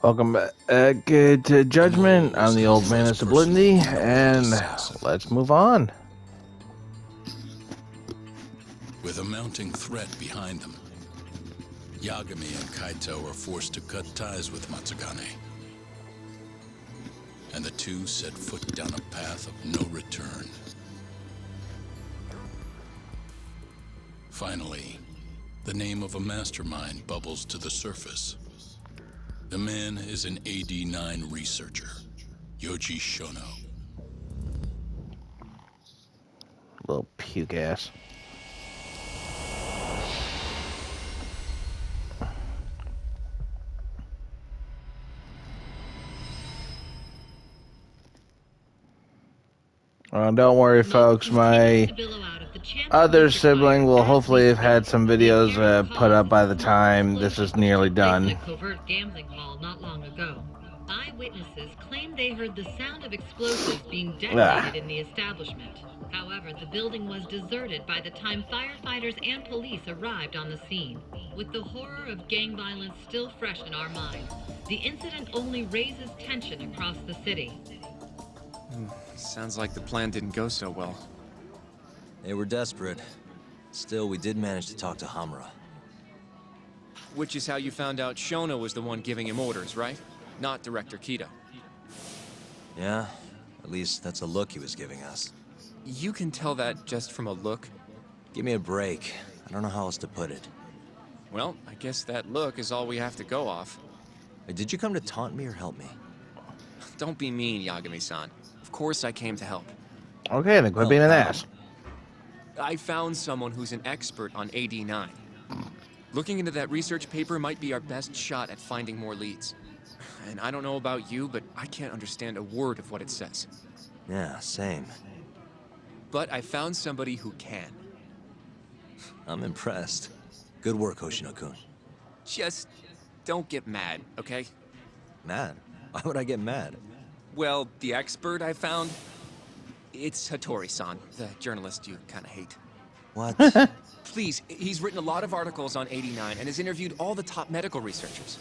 Welcome back to Judgment. I'm the old man of Sublimity, and let's move on. With a mounting threat behind them, Yagami and Kaito are forced to cut ties with Matsugane. And the two set foot down a path of no return. Finally, the name of a mastermind bubbles to the surface. The man is an AD-9 researcher, Yoji Shono. Little puke ass. Don't worry, folks. My other sibling will hopefully have had some videos put up by the time this is nearly done. Covert gambling hall not long ago. Eyewitnesses claim they heard the sound of explosives being detonated in the establishment. However, the building was deserted by the time firefighters and police arrived on the scene. With the horror of gang violence still fresh in our minds, the incident only raises tension across the city. Sounds like the plan didn't go so well. They were desperate. Still, we did manage to talk to Hamura. Which is how you found out Shono was the one giving him orders, right? Not Director Kido. Yeah, at least that's a look he was giving us. You can tell that just from a look? Give me a break. I don't know how else to put it. Well, I guess that look is all we have to go off. Did you come to taunt me or help me? Don't be mean, Yagami-san. Of course I came to help. Okay, then quit being an ass. I found someone who's an expert on AD-9. Looking into that research paper might be our best shot at finding more leads. And I don't know about you, but I can't understand a word of what it says. Yeah, same. But I found somebody who can. I'm impressed. Good work, Hoshino-kun. Just don't get mad, okay? Mad? Why would I get mad? Well, the expert I found, it's Hattori-san, the journalist you kind of hate. What? Please, he's written a lot of articles on 89 and has interviewed all the top medical researchers.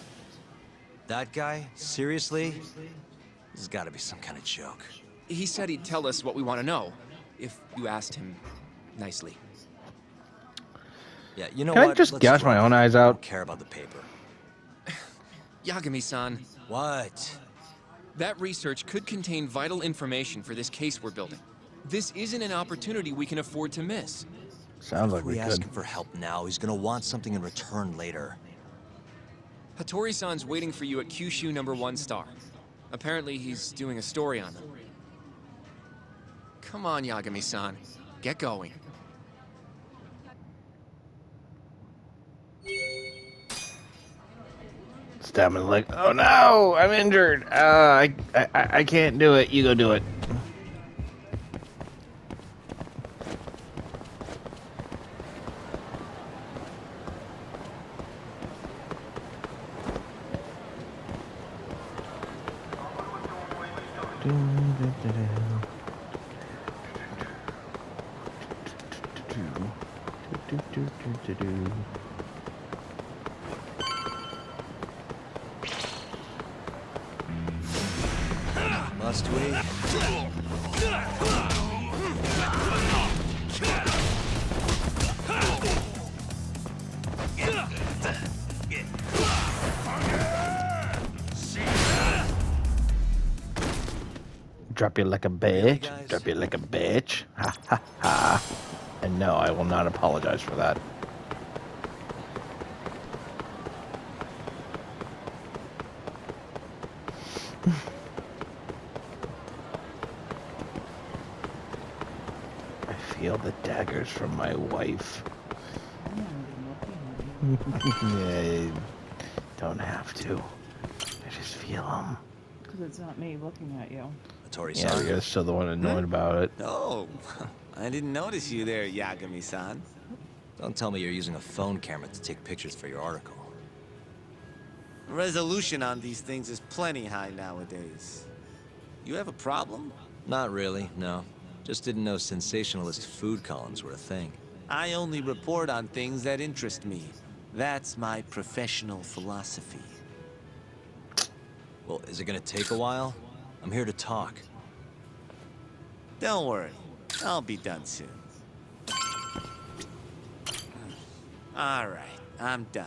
That guy? Seriously? This has got to be some kind of joke. He said he'd tell us what we want to know, if you asked him nicely. Yeah, you know Can what? I just Let's gouge drop my own it. eyes I out? don't care about the paper. Yagami-san, What? that research could contain vital information for this case we're building. This isn't an opportunity we can afford to miss. Sounds like If we we ask could. him for help now, he's gonna want something in return later. Hattori-san's waiting for you at Kyushu #1 star. Apparently he's doing a story on them. Come on, Yagami-san. Get going. Stab me in the leg. Oh no, I'm injured. I can't do it. You go do it. Must we? Drop you like a Really, bitch. guys? Drop you like a bitch. Ha ha ha. And no, I will not apologize for that. I feel the daggers from my wife. Yeah, don't have to. I just feel them. Because it's not me looking at you. Hattori-san. Yeah, you're still the one annoyed about it. Oh, I didn't notice you there, Yagami-san. Don't tell me you're using a phone camera to take pictures for your article. Resolution on these things is plenty high nowadays. You have a problem? Not really, no. Just didn't know sensationalist food columns were a thing. I only report on things that interest me. That's my professional philosophy. Well, is it gonna take a while? I'm here to talk. Don't worry. I'll be done soon. All right, I'm done.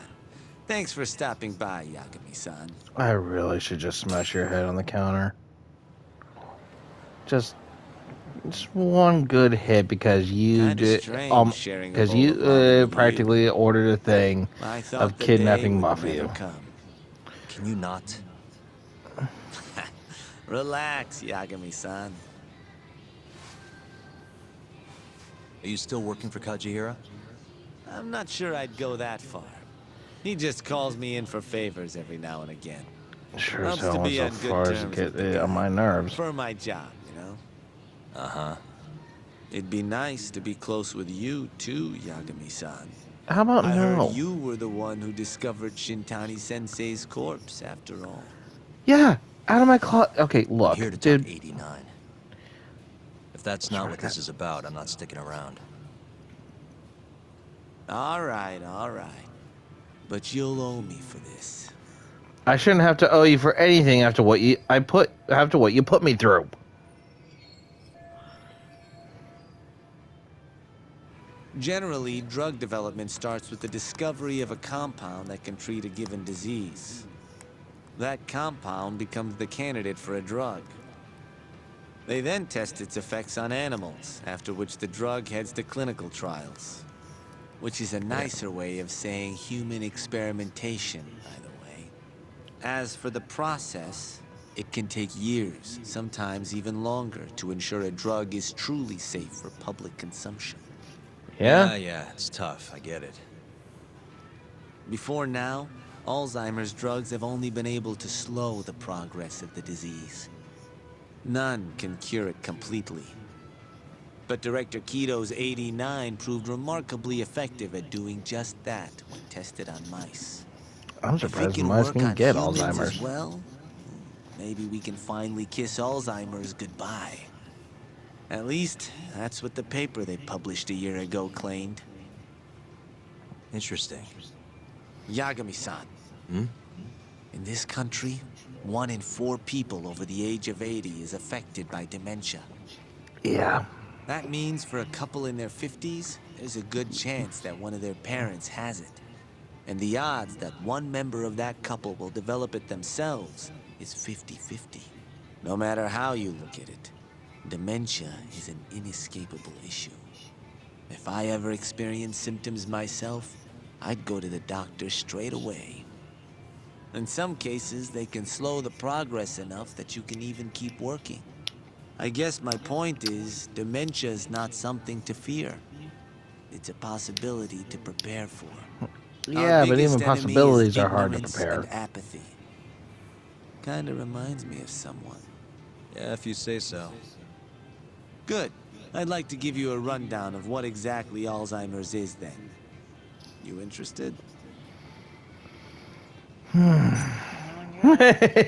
Thanks for stopping by, Yagami-san. I really should just smash your head on the counter. Just one good hit because you Kinda did, strange sharing a because bowl you of ramen with practically you. ordered a thing I thought of the kidnapping day would Mafia. never come. Can you not? Relax, Yagami-san. Are you still working for Kajihira? I'm not sure I'd go that far. He just calls me in for favors every now and again. Sure as Helps hell to went be so on good far as to terms get with the it on guy. my nerves. For my job, you know? Uh-huh. It'd be nice to be close with you too, Yagami-san. How about I no? heard you were the one who discovered Shintani-sensei's corpse, after all. Yeah, out of my closet. Okay, I'm look, here to dude. talk 89. If that's not what this is about, I'm not sticking around. All right. But you'll owe me for this. I shouldn't have to owe you for anything after what you put me through. Generally, drug development starts with the discovery of a compound that can treat a given disease. That compound becomes the candidate for a drug. They then test its effects on animals, after which the drug heads to clinical trials. Which is a nicer way of saying human experimentation, by the way. As for the process, it can take years, sometimes even longer, to ensure a drug is truly safe for public consumption. Yeah? Yeah, it's tough. I get it. Before now, Alzheimer's drugs have only been able to slow the progress of the disease. None can cure it completely. But Director Keto's 89 proved remarkably effective at doing just that when tested on mice. I'm If it surprised can mice work can on get humans as Alzheimer's. well, maybe we can finally kiss Alzheimer's goodbye. At least, that's what the paper they published a year ago claimed. Interesting. Yagami-san. Hmm? In this country, 1 in 4 people over the age of 80 is affected by dementia. Yeah. That means for a couple in their 50s, there's a good chance that one of their parents has it. And the odds that one member of that couple will develop it themselves is 50-50. No matter how you look at it, dementia is an inescapable issue. If I ever experienced symptoms myself, I'd go to the doctor straight away. In some cases, they can slow the progress enough that you can even keep working. I guess my point is, dementia is not something to fear. It's a possibility to prepare for. Yeah, Our but biggest even enemy is possibilities are hard to ignorance prepare. and apathy. Kinda reminds me of someone. Yeah, if you say so. Good. I'd like to give you a rundown of what exactly Alzheimer's is then. You interested?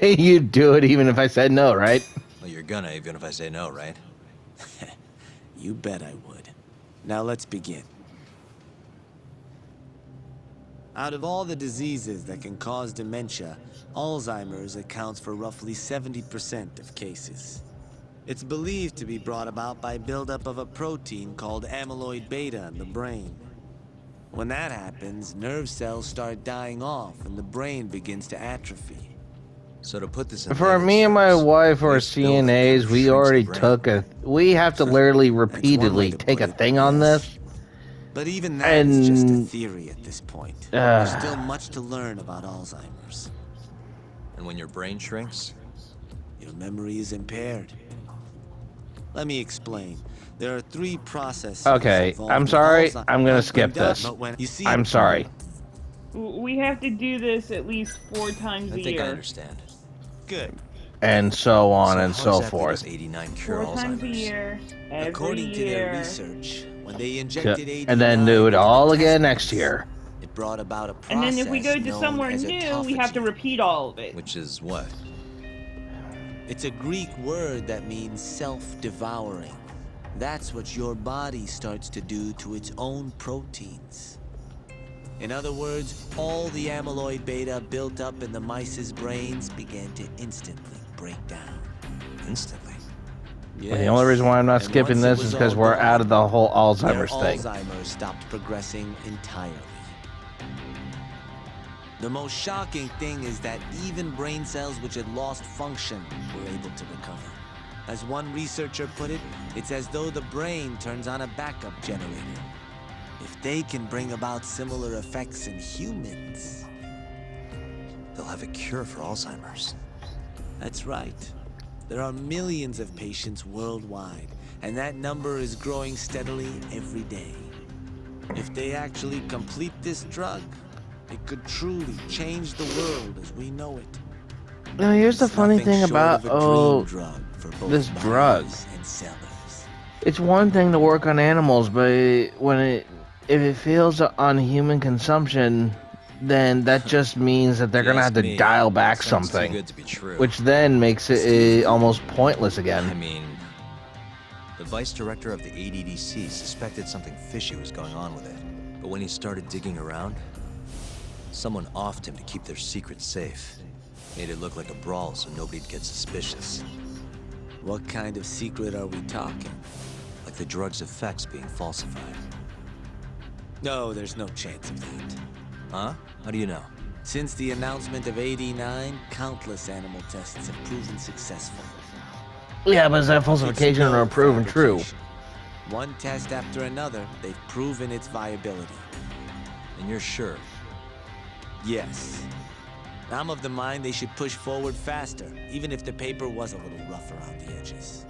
You'd do it even if I said no, right? Well, you're gonna, even if I say no, right? You bet I would. Now let's begin. Out of all the diseases that can cause dementia, Alzheimer's accounts for roughly 70% of cases. It's believed to be brought about by buildup of a protein called amyloid beta in the brain. When that happens, nerve cells start dying off and the brain begins to atrophy. So to put this in For layman's me and my terms, wife are this buildup CNAs, shrinks we the already brain. took we have to literally one way repeatedly to take put a it, thing on yes. this. But even that is just a And- theory at this point. There's still much to learn about Alzheimer's. And when your brain shrinks, Your memory is impaired. Let me explain. There are 3 processes. Okay, involved I'm with sorry, Alzheimer's. I'm gonna skip done, this. but when- you see, I'm sorry. We have to do this at least 4 times I a think I year. understand. Good. And so on and how so exactly forth. does 89 cure 4 times a Alzheimer's? year, every According to year. their research, when they injected And then do it into the all test again next mice, year. It brought about a process And then if we go to known somewhere as new, we have to autophagy. repeat all of it. Which is what? It's a Greek word that means self-devouring. That's what your body starts to do to its own proteins. In other words, all the amyloid beta built up in the mice's brains began to instantly break down. Instantly. The only reason why I'm not And skipping once it this was is because all we're gone, out of the whole their Alzheimer's thing. Alzheimer's stopped progressing entirely. The most shocking thing is that even brain cells which had lost function were able to recover. As one researcher put it, it's as though the brain turns on a backup generator. If they can bring about similar effects in humans... They'll have a cure for Alzheimer's. That's right. There are millions of patients worldwide, and that number is growing steadily every day. If they actually complete this drug, it could truly change the world as we know it. Now, here's the It's funny nothing thing short about of a dream drug for both this drug. buyers and sellers. It's one thing to work on animals, but if it fails on human consumption, then that just means that they're If you gonna have ask to me, dial back sounds something, too good to be true. which then makes it almost pointless I again. mean, the vice director of the ADDC suspected something fishy was going on with it. But when he started digging around, someone offed him to keep their secret safe. Made it look like a brawl so nobody'd get suspicious. What kind of secret are we talking? Like the drug's effects being falsified. No, there's no chance of that. Huh? How do you know? Since the announcement of AD9, countless animal tests have proven successful. Yeah, but is that falsification It's no or proven true? fabrication. One test after another, they've proven its viability. And you're sure? Yes. I'm of the mind they should push forward faster, even if the paper was a little rough around the edges.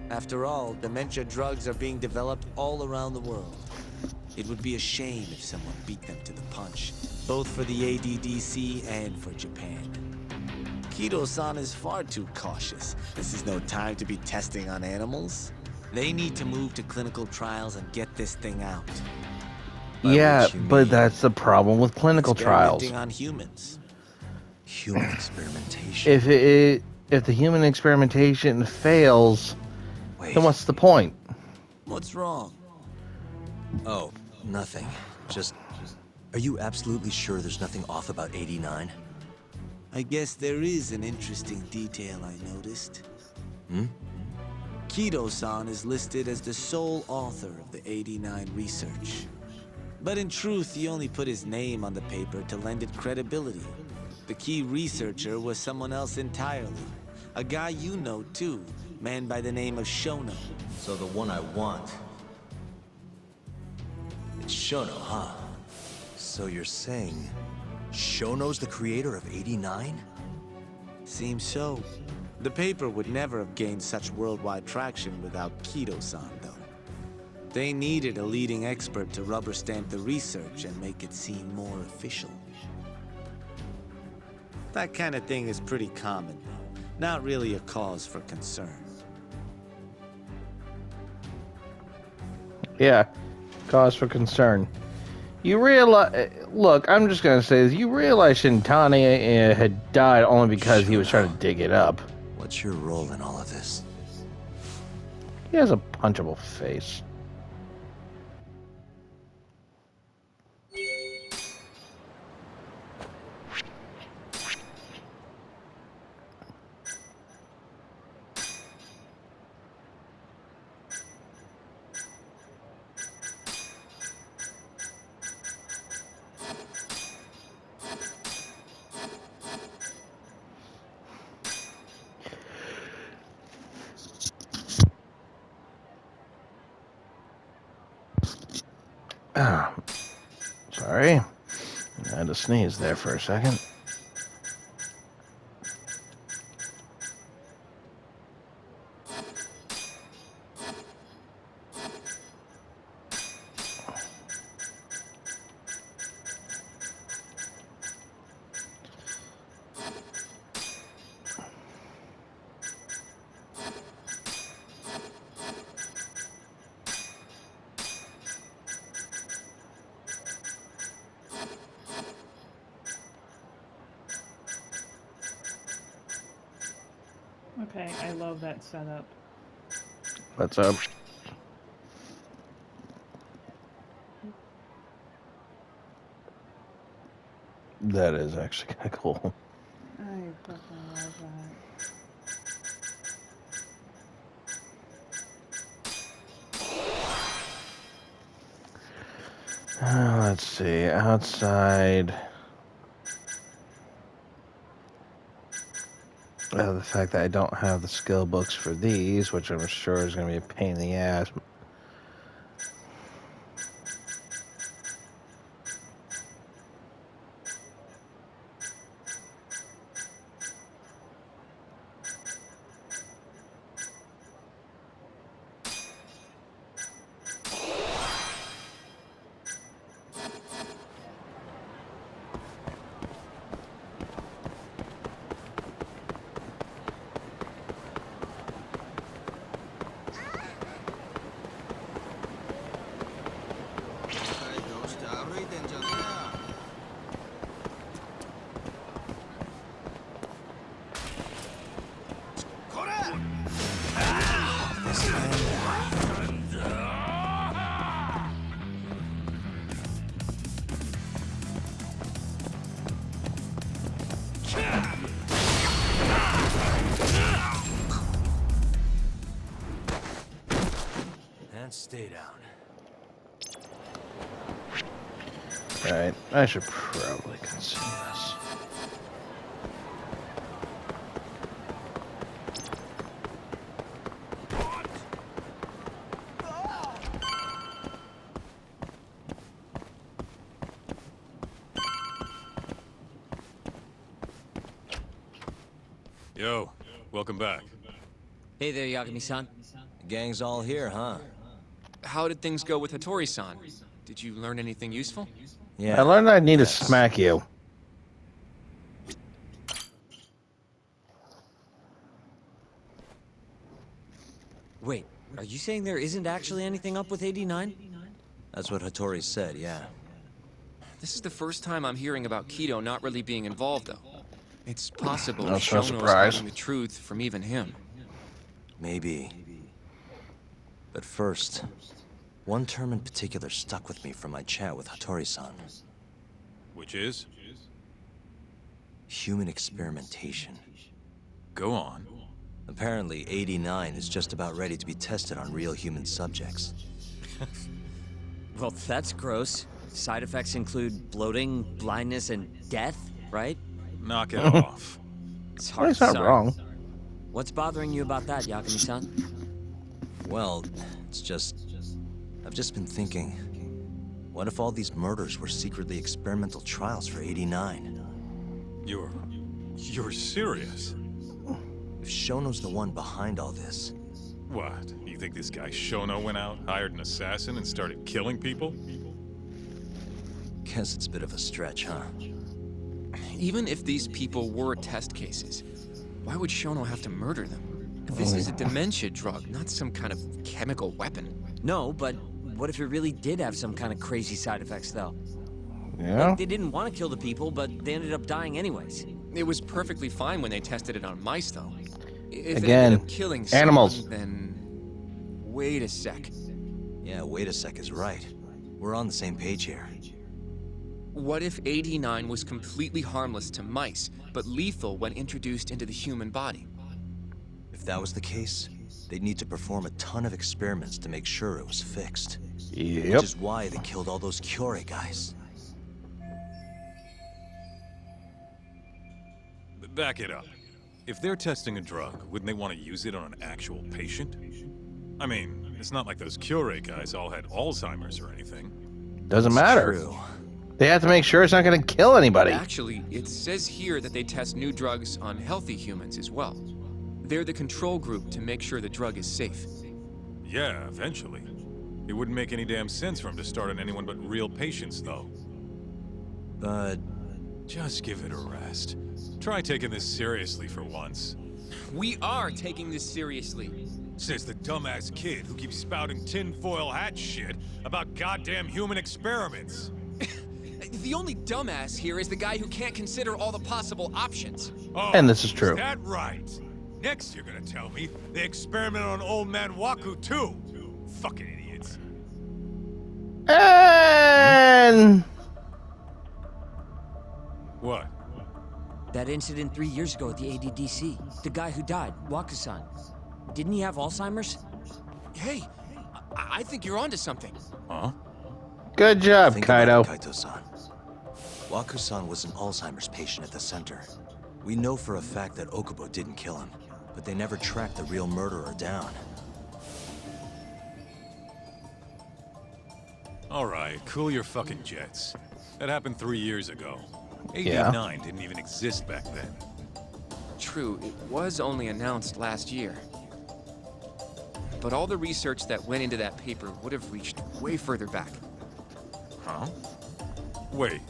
After all, dementia drugs are being developed all around the world. It would be a shame if someone beat them to the punch, both for the ADDC and for Japan. Kido-san is far too cautious. This is no time to be testing on animals. They need to move to clinical trials and get this thing out. By Yeah, which you but mean that's the problem with clinical trials. Experimenting on humans. human experimentation. If the human experimentation fails, Wait. then what's the point? What's wrong? Oh, nothing. Just, are you absolutely sure there's nothing off about 89? I guess there is an interesting detail I noticed. Kido-san is listed as the sole author of the 89 research. But in truth, he only put his name on the paper to lend it credibility. The key researcher was someone else entirely. A guy you know too, man by the name of Shono. So the one I want. It's Shono, huh? So you're saying Shono's the creator of 89? Seems so. The paper would never have gained such worldwide traction without Kido-san, though. They needed a leading expert to rubber stamp the research and make it seem more official. That kind of thing is pretty common, though. Not really a cause for concern. Yeah, cause for concern. You realize, look, I'm just gonna say this. You realize Shintani had died only because he was trying to dig it up. What's your role in all of this? He has a punchable face. Sorry. I had to sneeze there for a second. Okay, I love that setup. What's up? That is actually kind of cool. I fucking love that. Let's see. Outside. The fact that I don't have the skill books for these, which I'm sure is going to be a pain in the ass. And stay down. Alright, I should probably consume this. Yo, welcome back. Hey there, Yagami-san. The gang's all here, huh? How did things go with Hattori-san? Did you learn anything useful? Yeah. I learned I need to Yes. smack you. Wait, are you saying there isn't actually anything up with 89? That's what Hattori said, yeah. This is the first time I'm hearing about Kido not really being involved, though. It's possible That's no Shono's surprise. hiding the truth from even him. Maybe. But first, one term in particular stuck with me from my chat with Hattori-san. Which is? Human experimentation. Go on. Apparently, 89 is just about ready to be tested on real human subjects. Well, that's gross. Side effects include bloating, blindness, and death, right? Knock it off. It's Well, hard he's to not say. wrong. What's bothering you about that, Yagami-san? Well, I've just been thinking, what if all these murders were secretly experimental trials for 89? You're serious? If Shono's the one behind all this, What? You think this guy Shono went out, hired an assassin, and started killing people? guess it's a bit of a stretch, huh? Even if these people were test cases, why would Shono have to murder them? This is a dementia drug, not some kind of chemical weapon. No, but what if it really did have some kind of crazy side effects, though? Yeah? Like, they didn't want to kill the people, but they ended up dying anyways. It was perfectly fine when they tested it on mice, though. If it Again, ended up killing someone, animals. then wait a sec. Yeah, wait a sec is right. We're on the same page here. What if 89 was completely harmless to mice, but lethal when introduced into the human body? If that was the case, they'd need to perform a ton of experiments to make sure it was fixed. Yep. Which is why they killed all those Kyorei guys. Back it up. If they're testing a drug, wouldn't they want to use it on an actual patient? I mean, it's not like those Kyorei guys all had Alzheimer's or anything. Doesn't matter. True. They have to make sure it's not going to kill anybody. Actually, it says here that they test new drugs on healthy humans as well. They're the control group to make sure the drug is safe. Yeah, eventually. It wouldn't make any damn sense for him to start on anyone but real patients, though. But Just give it a rest. Try taking this seriously for once. We are taking this seriously. Says the dumbass kid who keeps spouting tinfoil hat shit about goddamn human experiments. The only dumbass here is the guy who can't consider all the possible options. Oh, And this is true. that right? Next you're gonna tell me they experimented on old man Waku too. Fucking idiots. And What? That incident 3 years ago at the ADDC. The guy who died, Wakusan. Didn't he have Alzheimer's? Hey, I think you're onto something. Huh? Good job, Think Kaido. about it, Kaito-san. Waku-san was an Alzheimer's patient at the center. We know for a fact that Okubo didn't kill him, but they never tracked the real murderer down. All right, cool your fucking jets. That happened 3 years ago. Yeah. AD9 didn't even exist back then. True, it was only announced last year. But all the research that went into that paper would have reached way further back. Huh? Wait,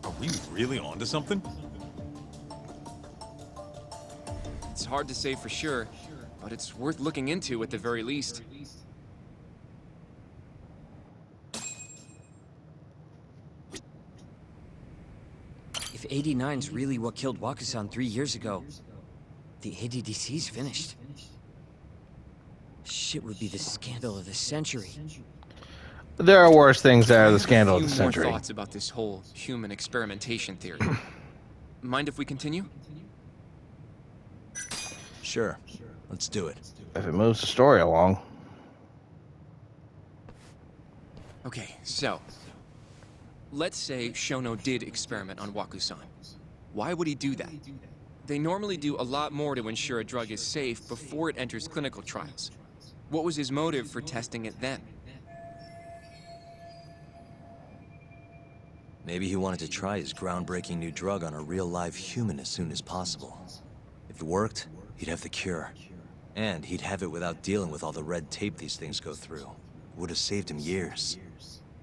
are we really onto something? It's hard to say for sure, but it's worth looking into at the very least. If 89's really what killed Wakusan 3 years ago, the ADDC's finished. Shit would be the scandal of the century. There are worse things that I are the have scandal of a the few more century. thoughts about this whole human experimentation theory. Mind if we continue? Sure, let's do it. If it moves the story along. Okay, so let's say Shono did experiment on Wakusan. Why would he do that? They normally do a lot more to ensure a drug is safe before it enters clinical trials. What was his motive for testing it then? Maybe he wanted to try his groundbreaking new drug on a real live human as soon as possible. If it worked, he'd have the cure. And he'd have it without dealing with all the red tape these things go through. It would have saved him years.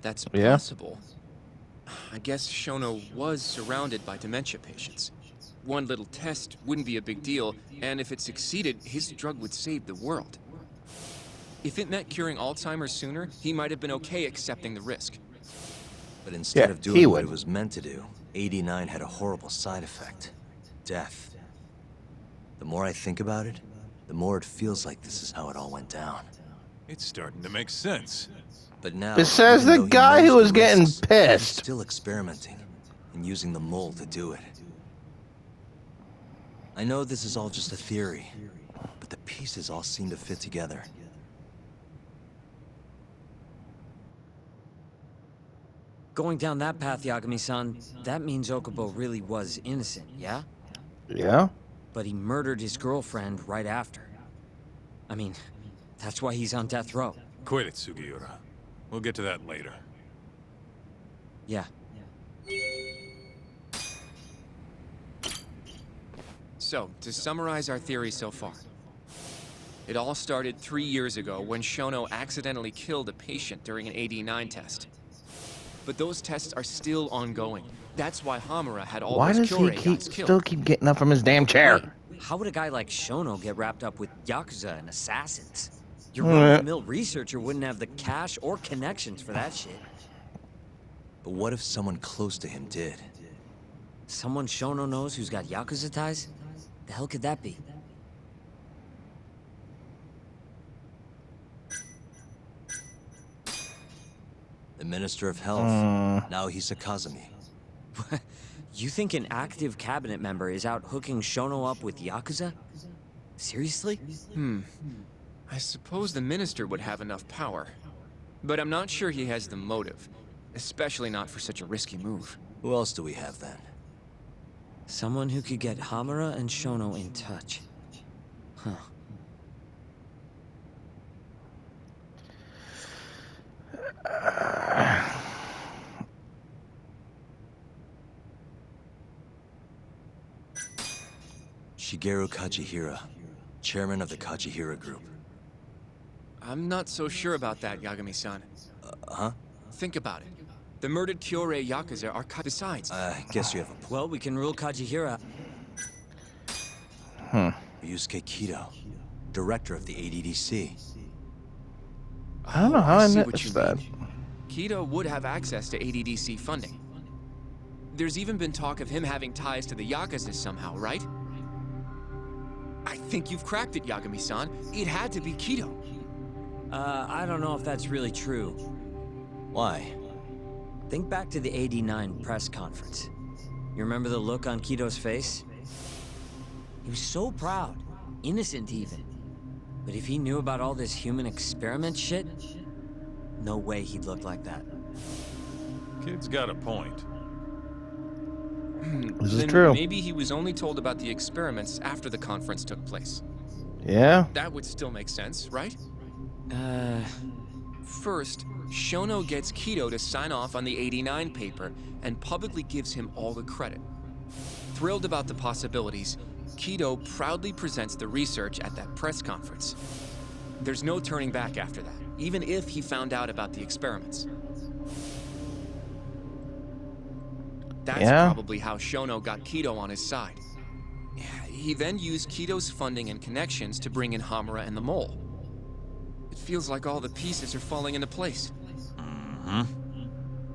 That's Yeah. possible. I guess Shono was surrounded by dementia patients. One little test wouldn't be a big deal, and if it succeeded, his drug would save the world. If it meant curing Alzheimer's sooner, he might have been okay accepting the risk. But instead Yeah, of he doing what would. it was meant to do, 89 had a horrible side effect. Death. The more I think about it, the more it feels like this is how it all went down. It's starting to make sense. But now, It says even the though he guy knows who the was getting risks, he's pissed. still experimenting and using the mole to do it. I know this is all just a theory, but the pieces all seem to fit together. Going down that path, Yagami-san, that means Okubo really was innocent, yeah? Yeah? But he murdered his girlfriend right after. I mean, that's why he's on death row. Quit it, Sugiura. We'll get to that later. Yeah. So, to summarize our theory so far, it all started 3 years ago when Shono accidentally killed a patient during an AD9 test. But those tests are still ongoing. That's why Hamura had all Why those does he Kyorei guys killed. still keep getting up from his damn chair? Wait, how would a guy like Shono get wrapped up with Yakuza and assassins? Your Alright. run-of-the-mill researcher wouldn't have the cash or connections for that shit. But what if someone close to him did? Someone Shono knows who's got Yakuza ties? The hell could that be? The Minister of Health, Naohisa Kazumi. You think an active cabinet member is out hooking Shono up with Yakuza? Seriously? I suppose the minister would have enough power. But I'm not sure he has the motive. Especially not for such a risky move. Who else do we have then? Someone who could get Hamura and Shono in touch. Huh. Shigeru Kajihira, chairman of the Kajihira Group. I'm not so sure about that, Yagami-san. Huh? Think about it. The murdered Kyorei Yakuza are besides. I guess you have a point. Well, we can rule Kajihira. Ryusuke Kido, director of the ADDC. I don't know how I see what you noticed that. mean. Kido would have access to ADDC funding. There's even been talk of him having ties to the Yakuza somehow, right? I think you've cracked it, Yagami-san. It had to be Kido. I don't know if that's really true. Why? Think back to the '89 press conference. You remember the look on Kito's face? He was so proud, innocent even. But if he knew about all this human experiment shit, no way he'd look like that. Kid's got a point. This is Then true. maybe he was only told about the experiments after the conference took place. Yeah. That would still make sense, right? First, Shono gets Kito to sign off on the 89 paper and publicly gives him all the credit. Thrilled about the possibilities, Kito proudly presents the research at that press conference. There's no turning back after that, even if he found out about the experiments. That's probably how Shono got Kito on his side. He then used Kito's funding and connections to bring in Hamura and the Mole. It feels like all the pieces are falling into place.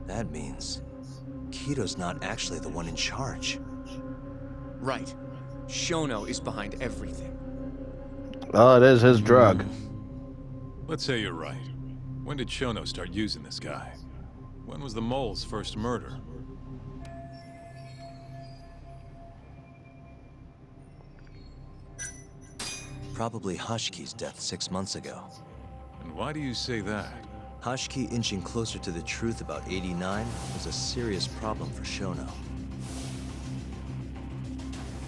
That means Kito's not actually the one in charge. Right. Shono is behind everything. Well, it is his drug. Let's say you're right. When did Shono start using this guy? When was the Mole's first murder? Probably Hushki's death 6 months ago. And why do you say that? Hushki inching closer to the truth about 89 was a serious problem for Shono.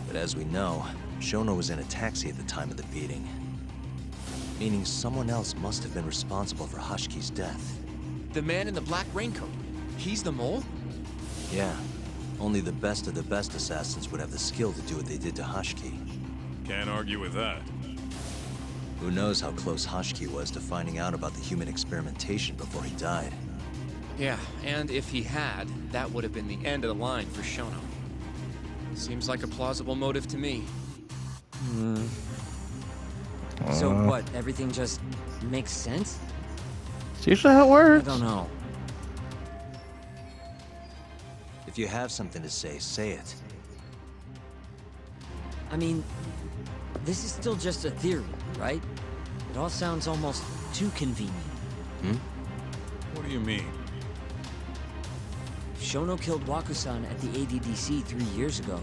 But as we know, Shono was in a taxi at the time of the beating. Meaning someone else must have been responsible for Hushki's death. The man in the black raincoat. He's the Mole? Yeah. Only the best of the best assassins would have the skill to do what they did to Hushki. Can't argue with that. Who knows how close Hushki was to finding out about the human experimentation before he died. Yeah, and if he had, that would have been the end of the line for Shono. Seems like a plausible motive to me. So what, everything just makes sense? It's usually how it I works. don't know. If you have something to say it. I mean, this is still just a theory, right? It all sounds almost too convenient. What do you mean? If Shono killed Wakusan at the ADDC 3 years ago,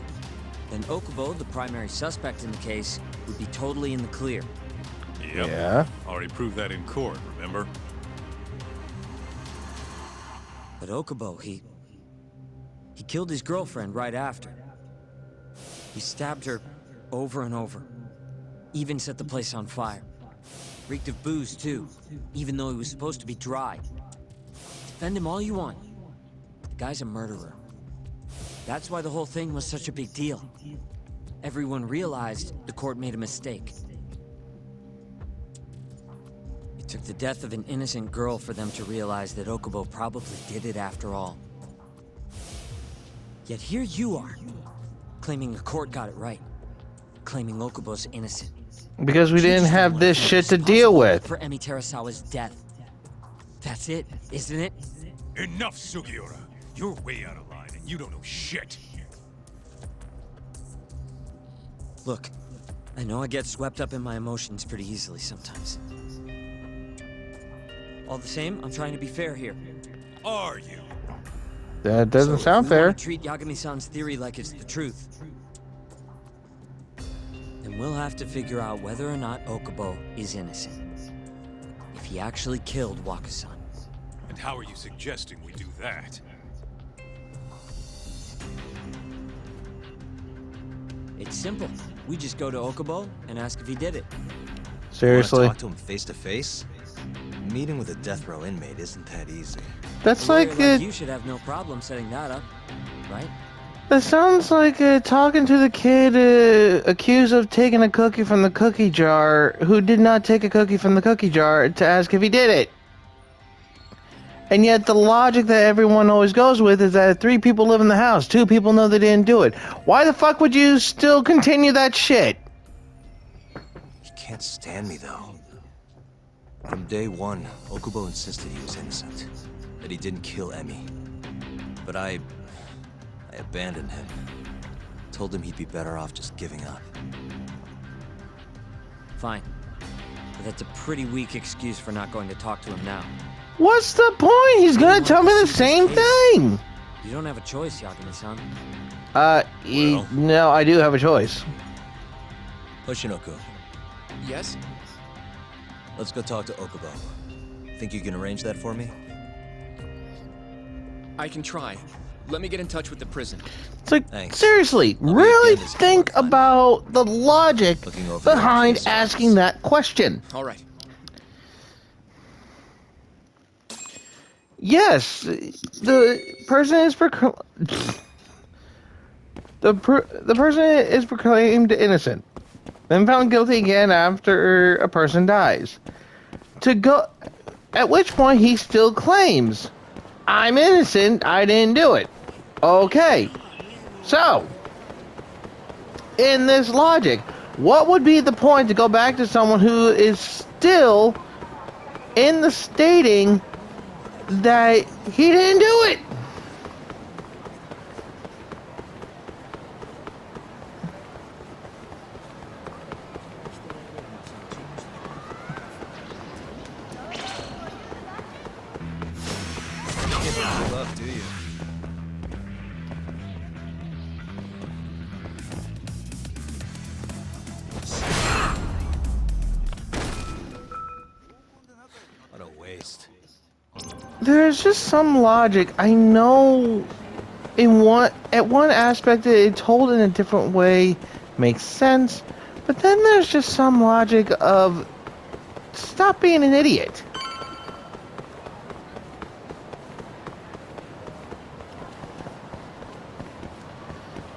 then Okubo, the primary suspect in the case, would be totally in the clear. Yep. Yeah. Already proved that in court, remember? But Okubo, he killed his girlfriend right after. He stabbed her over and over. Even set the place on fire. Reeked of booze, too, even though he was supposed to be dry. Defend him all you want. The guy's a murderer. That's why the whole thing was such a big deal. Everyone realized the court made a mistake. It took the death of an innocent girl for them to realize that Okubo probably did it after all. Yet here you are, claiming the court got it right. Claiming Okubo's innocent. Because we didn't have this shit to deal with. For Emi Terasawa's death. That's it, isn't it? Enough, Sugiura! You're way out of line, and you don't know shit! Look, I know I get swept up in my emotions pretty easily sometimes. All the same, I'm trying to be fair here. Are you? That doesn't sound If we fair. want to treat Yagami-san's theory like it's the truth, then we'll have to figure out whether or not Okubo is innocent. If he actually killed Wakusan. And how are you suggesting we do that? It's simple. We just go to Okubo and ask if he did it. Seriously. Talk to him face to face? Meeting with a death row inmate isn't that easy. That's A lawyer like like you should have no problem setting that up, right? that sounds like talking to the kid accused of taking a cookie from the cookie jar who did not take a cookie from the cookie jar to ask if he did it. And yet the logic that everyone always goes with is that 3 people live in the house, 2 people know they didn't do it. Why the fuck would you still continue that shit? He can't stand me, though. From day one, Okubo insisted he was innocent, that he didn't kill Emi. But I abandoned him. Told him he'd be better off just giving up. Fine. But that's a pretty weak excuse for not going to talk to him now. What's the point? He's gonna tell me the same thing. You don't have a choice, Yagami-san. Well? No, I do have a choice. Hoshinoku, Yes? let's go talk to Okubo. Think you can arrange that for me? I can try. Let me get in touch with the prison. It's like, Thanks. seriously, I'll be really again this think one time. about the logic Looking over the behind options. asking that question. All right. Yes, the person is the person is proclaimed innocent, then found guilty again after a person dies. At which point he still claims, "I'm innocent. I didn't do it." Okay, so in this logic, what would be the point to go back to someone who is still in the stating that he didn't do it? Love, do you? What a waste. There's just some logic. I know at one aspect it's told in a different way makes sense, but then there's just some logic of stop being an idiot.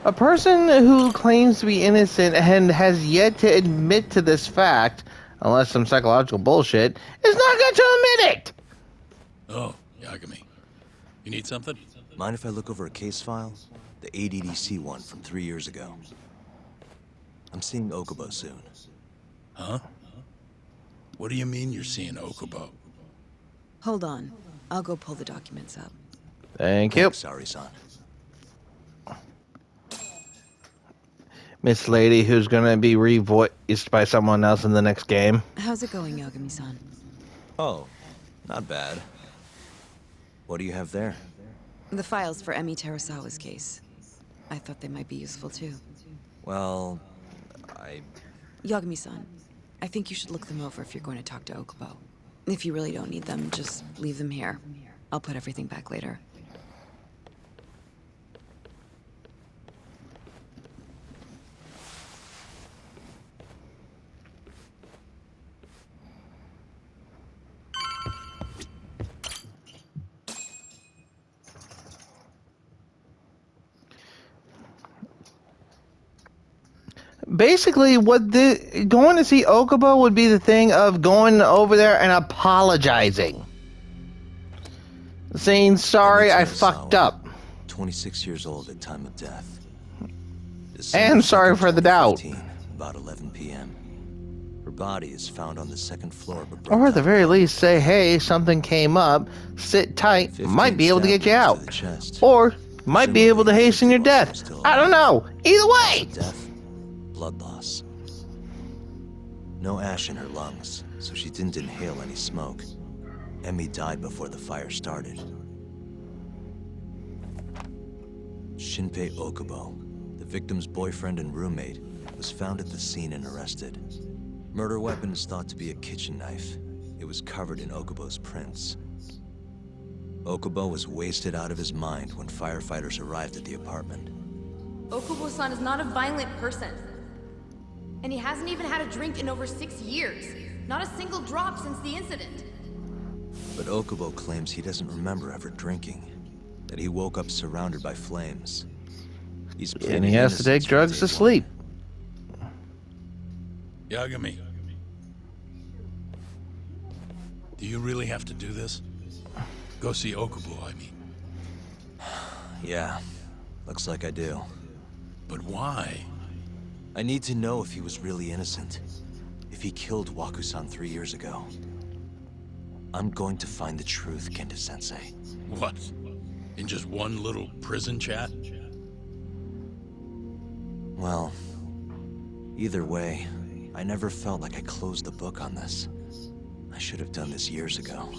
A person who claims to be innocent and has yet to admit to this fact, unless some psychological bullshit, is not going to admit it! Oh, Yagami. You need something? Mind if I look over a case file? The ADDC one from 3 years ago. I'm seeing Okubo soon. Huh? What do you mean you're seeing Okubo? Hold on. I'll go pull the documents up. Thank you. Sorry, son. Miss Lady, who's gonna be revoiced by someone else in the next game. How's it going, Yagami-san? Oh, not bad. What do you have there? The files for Emi Terasawa's case. I thought they might be useful too. Well, Yagami-san, I think you should look them over if you're going to talk to Okubo. If you really don't need them, just leave them here. I'll put everything back later. Basically, going to see Okubo would be the thing of going over there and apologizing. Saying, sorry, I fucked up. 26 years old at time of death. And sorry for the doubt. 15, about 11 p.m. Her body is found on the second floor of a Or at the very least, say, hey, something came up, sit tight, might be able to get you out. Or might be able to hasten your death. I don't know. Either way! Death, blood loss. No ash in her lungs, so she didn't inhale any smoke. Emi died before the fire started. Shinpei Okubo, the victim's boyfriend and roommate, was found at the scene and arrested. Murder weapon is thought to be a kitchen knife. It was covered in Okubo's prints. Okubo was wasted out of his mind when firefighters arrived at the apartment. Okubo-san is not a violent person. And he hasn't even had a drink in over 6 years. Not a single drop since the incident. But Okubo claims he doesn't remember ever drinking. That he woke up surrounded by flames. And he has to take drugs to sleep. Yagami. Do you really have to do this? Go see Okubo, I mean. Yeah, looks like I do. But why? I need to know if he was really innocent. If he killed Waku-san 3 years ago. I'm going to find the truth, Kenta-sensei. What? In just one little prison chat? Well, either way, I never felt like I closed the book on this. I should have done this years ago.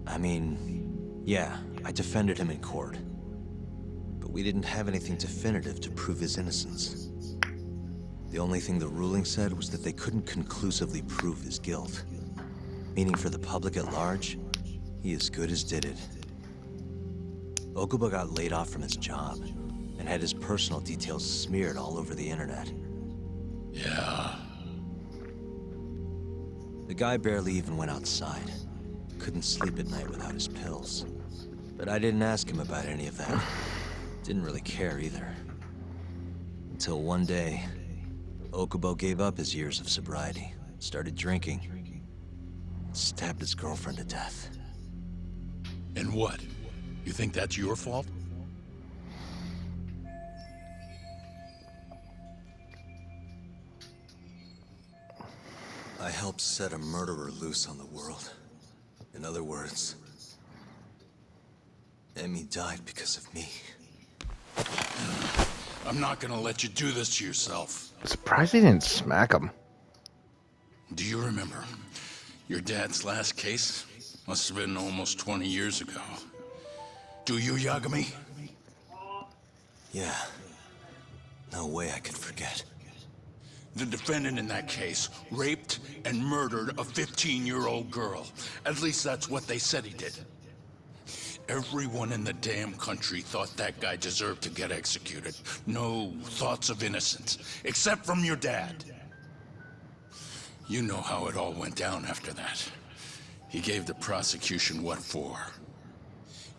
I mean, yeah, I defended him in court. but we didn't have anything definitive to prove his innocence. The only thing the ruling said was that they couldn't conclusively prove his guilt. Meaning for the public at large, he as good as did it. Okubo got laid off from his job, and had his personal details smeared all over the internet. Yeah. The guy barely even went outside. Couldn't sleep at night without his pills. But I didn't ask him about any of that. Didn't really care either. Until one day, Okubo gave up his years of sobriety, started drinking, stabbed his girlfriend to death. And what? You think that's your fault? I helped set a murderer loose on the world. In other words, Emmy died because of me. I'm not gonna let you do this to yourself. Surprised he didn't smack him. Do you remember your dad's last case? Must have been almost 20 years ago. Do you, Yagami? Yeah. No way I could forget. The defendant in that case raped and murdered a 15-year-old girl. At least that's what they said he did. Everyone in the damn country thought that guy deserved to get executed. No thoughts of innocence, except from your dad. You know how it all went down after that. He gave the prosecution what for.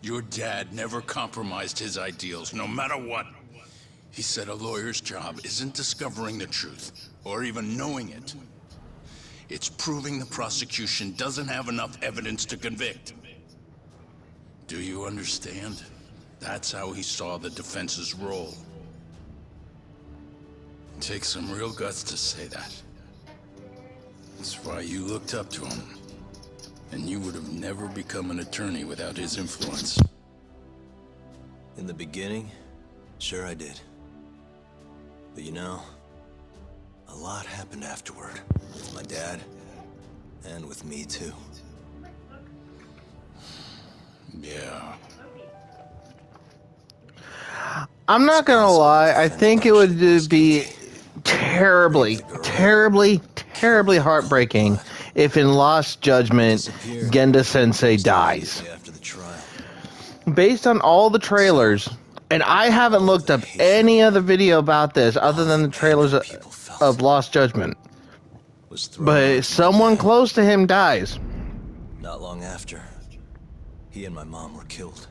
Your dad never compromised his ideals, no matter what. He said a lawyer's job isn't discovering the truth, or even knowing it. It's proving the prosecution doesn't have enough evidence to convict. Do you understand? That's how he saw the defense's role. It takes some real guts to say that. That's why you looked up to him. And you would have never become an attorney without his influence. In the beginning, sure I did. But you know, a lot happened afterward. With my dad, and with me too. Yeah. I'm not gonna lie, I think it would be terribly heartbreaking if in Lost Judgment, Genda Sensei dies. Based on all the trailers, and I haven't looked up any other video about this other than the trailers of Lost Judgment, but someone close to him dies. Not long after, he and my mom were killed.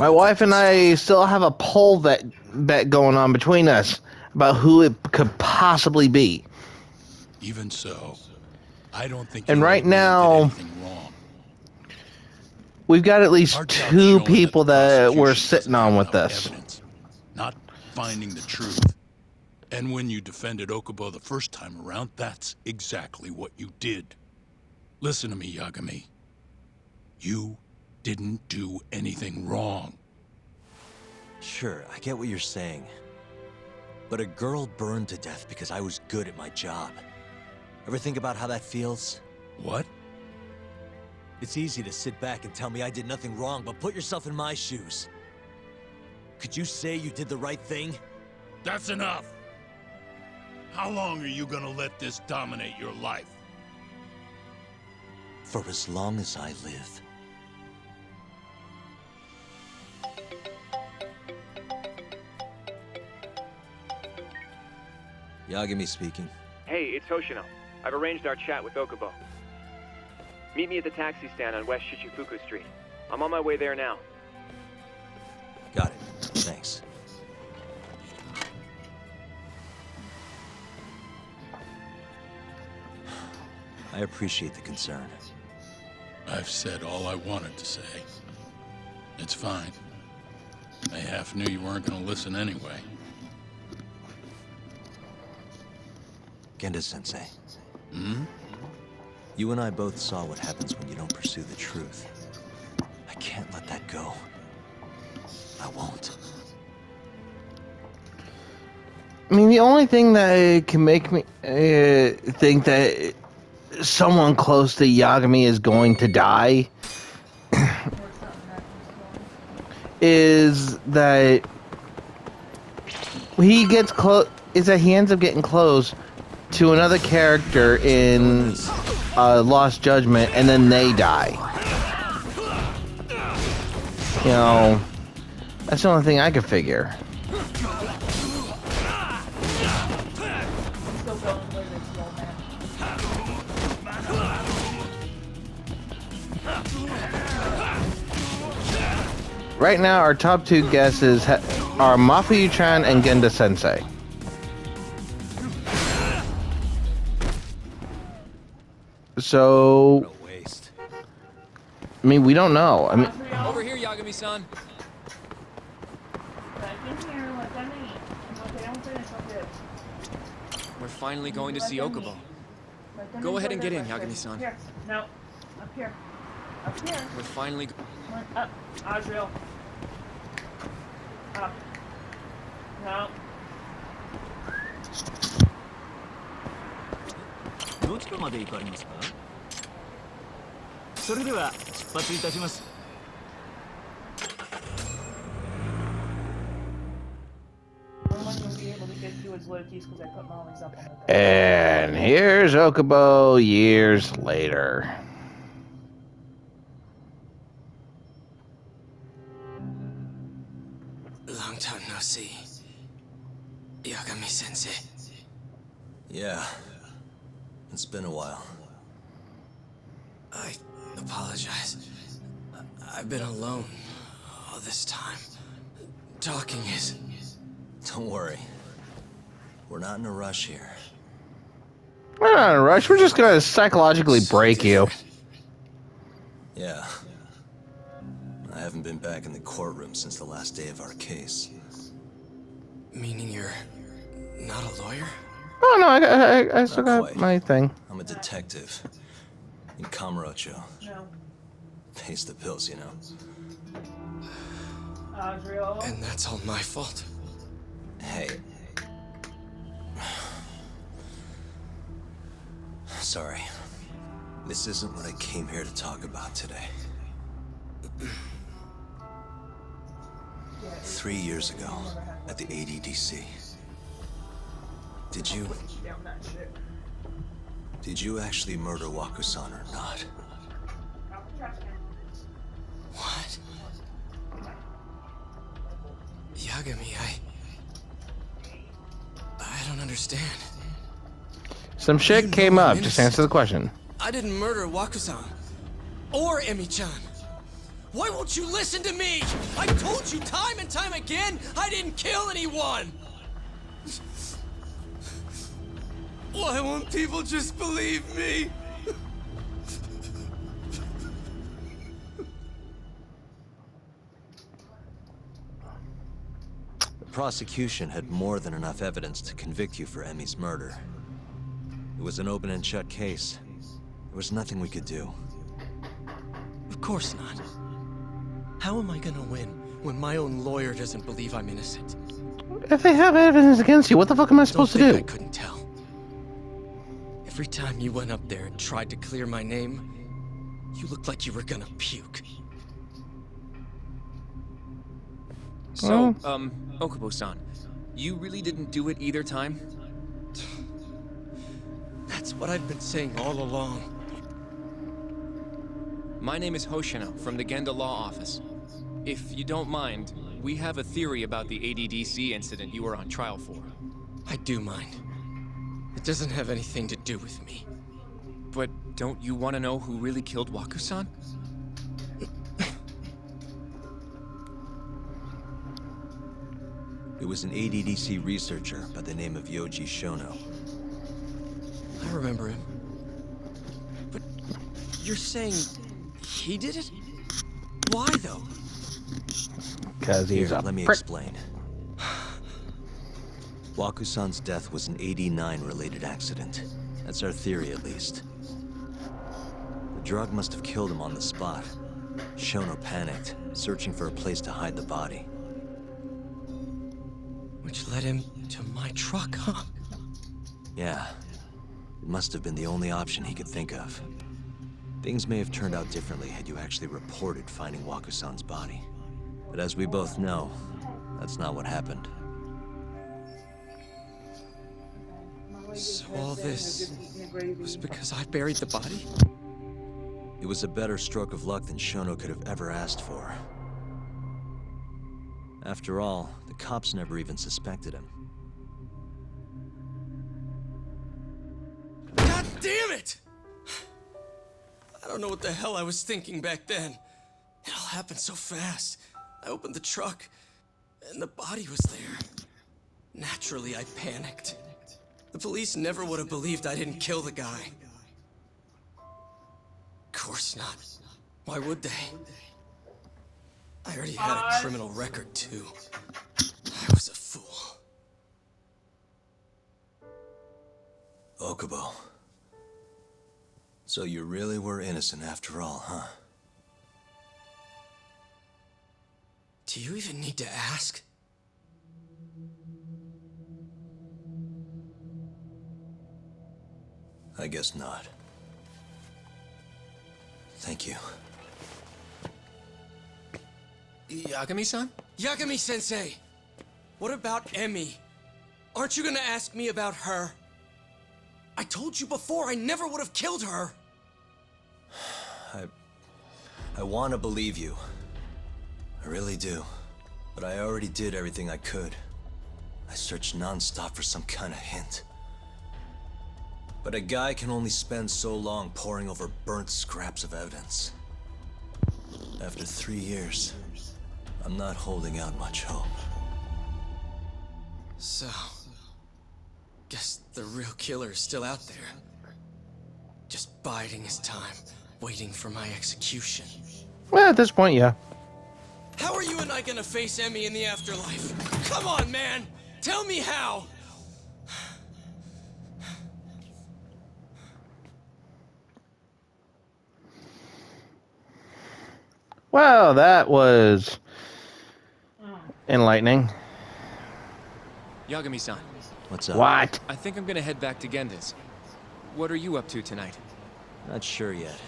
My wife and I still have a poll bet going on between us about who it could possibly be. Even so, I don't think. And right now, we've got at least 2 people that we're sitting on with this. Not finding the truth. And when you defended Okubo the first time around, that's exactly what you did. Listen to me, Yagami. You didn't do anything wrong. Sure, I get what you're saying. But a girl burned to death because I was good at my job. Ever think about how that feels? What? It's easy to sit back and tell me I did nothing wrong, but put yourself in my shoes. Could you say you did the right thing? That's enough! How long are you gonna let this dominate your life? For as long as I live. Yagami speaking. Hey, it's Hoshino. I've arranged our chat with Okubo. Meet me at the taxi stand on West Shichifuku Street. I'm on my way there now. Got it. Thanks. I appreciate the concern. I've said all I wanted to say. It's fine. I half knew you weren't gonna listen anyway. Genda-sensei. Hmm? You and I both saw what happens when you don't pursue the truth. I can't let that go. I won't. I mean, the only thing that can make me think that someone close to Yagami is going to die is that he gets close. Is that he ends up getting close to another character in Lost Judgment, and then they die. You know, that's the only thing I could figure. Right now, our top two guesses are Mafuyu-chan and Genda Sensei. So, What a waste. I mean, we don't know. I mean, Over here, Yagami-san. We're finally going to see Okubo. Go ahead and get in, Yagami-san. Here. No. Up here. Up here. We're finally... Up. Azrael. Up. No. どちらまで行かれますか？それでは出発いたします。 and here's Okubo years later. Long time no see. Yagami-sensei. Yeah. It's been a while. I apologize. I've been alone all this time. Talking is... Don't worry. We're not in a rush here. We're not in a rush. We're just gonna psychologically break you. Yeah. I haven't been back in the courtroom since the last day of our case. Meaning you're not a lawyer? Oh no, I still got my thing. I'm a detective in Kamurocho. No. Pays the bills, you know. Azrael. And that's all my fault. Hey. Sorry. This isn't what I came here to talk about today. 3 years ago, at the ADDC. Did you actually murder Waku-san or not? What? Yagami, I don't understand. Some shit came up. Just answer the question. I didn't murder Waku-san. Or Emi-chan. Why won't you listen to me? I told you time and time again, I didn't kill anyone! Why won't people just believe me? The prosecution had more than enough evidence to convict you for Emi's murder. It was an open and shut case. There was nothing we could do. Of course not. How am I gonna win when my own lawyer doesn't believe I'm innocent? If they have evidence against you, what the fuck am I supposed to do? I couldn't tell. Every time you went up there and tried to clear my name, you looked like you were gonna puke. So, Okubo-san, you really didn't do it either time? That's what I've been saying all along. My name is Hoshino from the Genda Law Office. If you don't mind, we have a theory about the ADDC incident you were on trial for. I do mind. It doesn't have anything to do with me. But don't you want to know who really killed Waku-san? It was an ADDC researcher by the name of Yoji Shono. I remember him. But you're saying he did it? Why though? Because he's a Let me prick. explain. Waku-san's death was an 89 related accident. That's our theory, at least. The drug must have killed him on the spot. Shono panicked, searching for a place to hide the body. Which led him to my truck, huh? Yeah. It must have been the only option he could think of. Things may have turned out differently had you actually reported finding Waku-san's body. But as we both know, that's not what happened. So all this was because I buried the body? It was a better stroke of luck than Shono could have ever asked for. After all, the cops never even suspected him. God damn it! I don't know what the hell I was thinking back then. It all happened so fast. I opened the truck, and the body was there. Naturally, I panicked. The police never would have believed I didn't kill the guy. Of course not. Why would they? I already had a criminal record, too. I was a fool. Okubo. So you really were innocent after all, huh? Do you even need to ask? I guess not. Thank you. Yagami-san? Yagami-sensei! What about Emmy? Aren't you gonna ask me about her? I told you before I never would have killed her! I want to believe you. I really do. But I already did everything I could. I searched non-stop for some kind of hint. But a guy can only spend so long poring over burnt scraps of evidence. After 3 years, I'm not holding out much hope. So... guess the real killer is still out there. Just biding his time, waiting for my execution. Well, at this point, yeah. How are you and I gonna face Emmy in the afterlife? Come on, man! Tell me how! Well, that was enlightening. Yagami-san. What's up? What? I think I'm gonna head back to Genda's. What are you up to tonight? Not sure yet.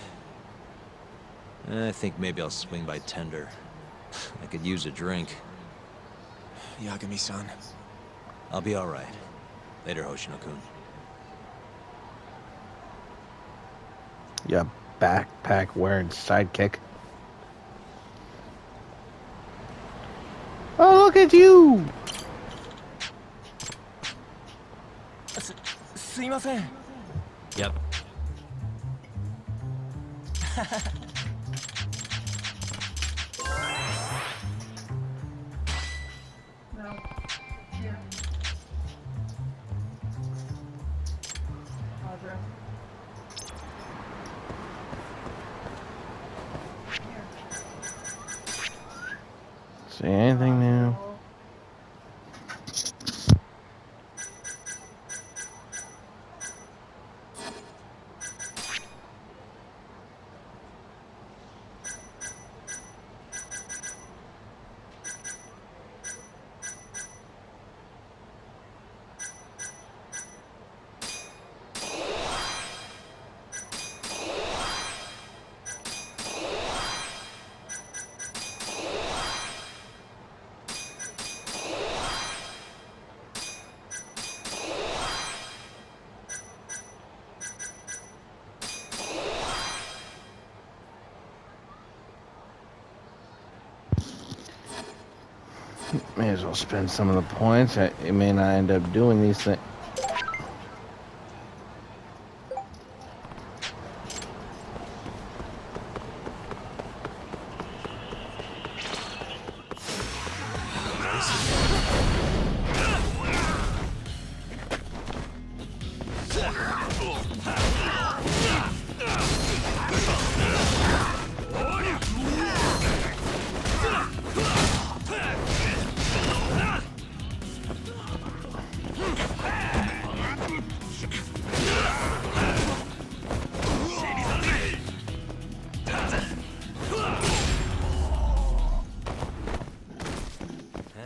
I think maybe I'll swing by Tender. I could use a drink. Yagami-san. I'll be alright. Later, Hoshino-kun. Yeah, backpack wearing sidekick. Oh, look at you! すいません。 Yep. See anything new? May as well spend some of the points. It may not end up doing these things.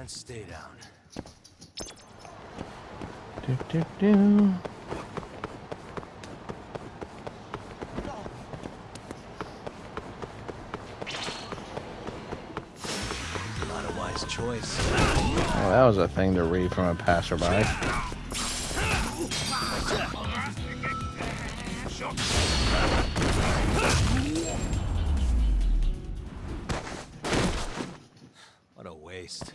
And stay down. Do. face. Oh, that was a thing to read from a passerby. What a waste.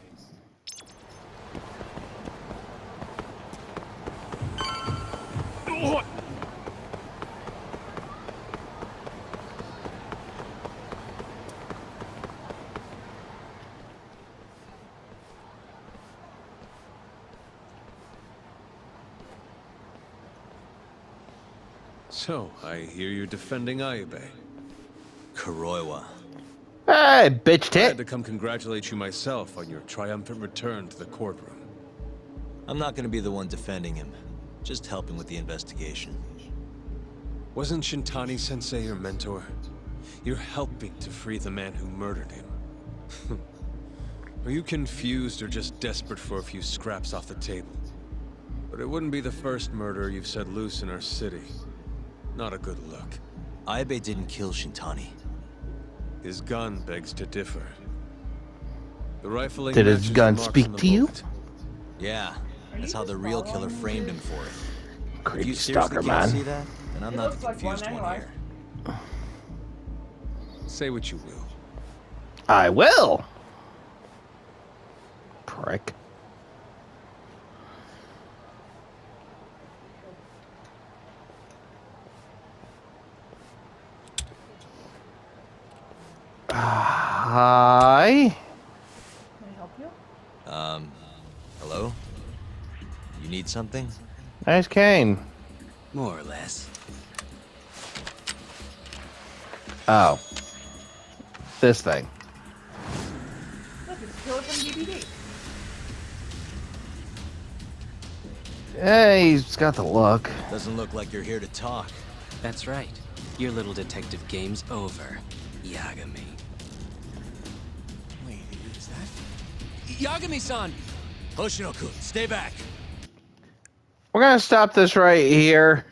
So, I hear you're defending Ayube. Kuroiwa. Hey, bitch I had tit. to come congratulate you myself on your triumphant return to the courtroom. I'm not gonna be the one defending him. Just helping with the investigation. Wasn't Shintani-sensei your mentor? You're helping to free the man who murdered him. Are you confused or just desperate for a few scraps off the table? But it wouldn't be the first murder you've set loose in our city. Not a good look. Ayube didn't kill Shintani. His gun begs to differ. The rifling Did his matches gun the marks speak on the to you? bullet. Yeah, that's how the real killer framed him for it. If Creepy you seriously stalker, can't see man. that, then I'm not the confused one here. Say what you will. I will. Prick. Hi. Hello? You need something? Nice cane. More or less. Oh. This thing. Look, it's Philip from DVD. Hey, he's got the look. Doesn't look like you're here to talk. That's right. Your little detective game's over, Yagami. Wait, is that? Yagami-san! Hoshino-kun, stay back. We're gonna stop this right here.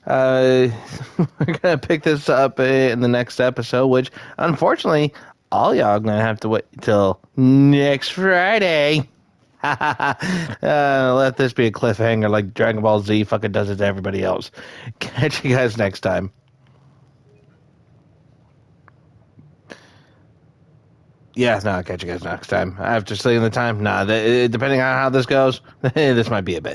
We're gonna pick this up in the next episode, which unfortunately all y'all gonna have to wait till next Friday. Let this be a cliffhanger like Dragon Ball Z fucking does it to everybody else. Catch you guys next time. Yeah, no, I'll catch you guys next time. After seeing the time, depending on how this goes, this might be a bit.